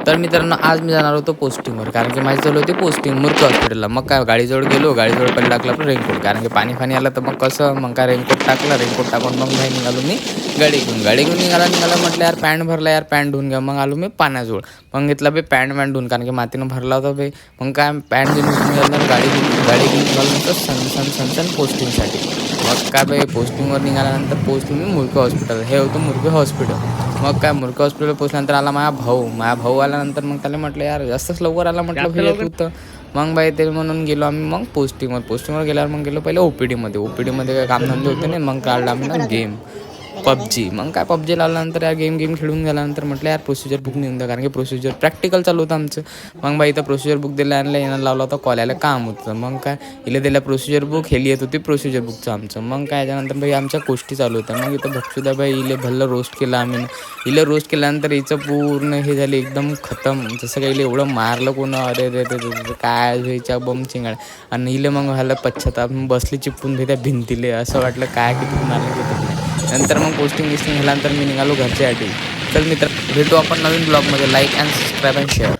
तर मित्रांनो आज मी जाणार होतो पोस्टिंगवर, कारण की माझी चालू होती पोस्टिंग मूर्ख हॉस्पिटलला. मग काय गाडीजवळ गेलो, गाडीजवळ पहिले टाकला आपलं रेनकोट, कारण की पाणी आलं तर मग कसं, मग काय रेनकोट टाकला, रेनकोट टाकून मग भाई निघालो मी गाडी घेऊन निघाला म्हटलं यार पॅन्ट भरला, यार पॅन्ट धुवून घ्या. मग आलो मी पाण्याजवळ, मग घेतला बे पॅन्ट धुवून, कारण की मातीनं भरला होता बे. मग काय पॅन्ट घेऊन गाडी घेऊन निघालो नंतर सण पोस्टिंगसाठी. मग काय बे पोस्टिंगवर निघाल्यानंतर पोचलो मी मुरके हॉस्पिटल. हे होतं मुरके हॉस्पिटल. मग काय मुरके हॉस्पिटल पोचल्यानंतर आला माझा भाऊ आल्यानंतर मग त्याला म्हटलं यार जास्तच लवकर आला म्हटलं भैया तू तर. मग बाई ते म्हणून गेलो आम्ही मग पोस्टिंगवर गेल्यावर मग गेलो पहिले ओपीडीमध्ये काही कामधंदे होते नाही. मग काढला आम्ही ना गेम पबजी. मग काय पबजी लावल्यानंतर या गेम खेळून झाल्यानंतर म्हटलं यार प्रोसिजर बुक नेऊन द्या, कारण की प्रोसिजर प्रॅक्टिकल चालू होतं आमचं. मग बाई इथं प्रोसिजर बुक दिलं आणलं, येणं लावला होता कॉलेजला काम होतं. मग काय इले दिलं प्रोसिजर बुक, हे लिहित होती प्रोसिजर बुकचं आमचं. मग काय त्यानंतर बाई आमच्या गोष्टी चालू होत्या. मग इथं भक्षुदाबाई इले भल्लं रोस्ट केलं आम्ही. इले रोस्ट केल्यानंतर हिचं पूर्ण हे झाले एकदम खतम. जसं काही एवढं मारलं कोण, अरे रे रे काय व्हायच्या बम चिंगाळ. आणि इले मग व्हायला पश्चाताप, बसली चिपकून त्या भिंतीले. असं वाटलं काय किती मारलं किती नाही. नंतर मग पोस्टिंग झाल्यानंतर मी निघालो घरच्यासाठी. तर मित्र भेटू आपण नवीन ब्लॉगमध्ये. Like and subscribe and share.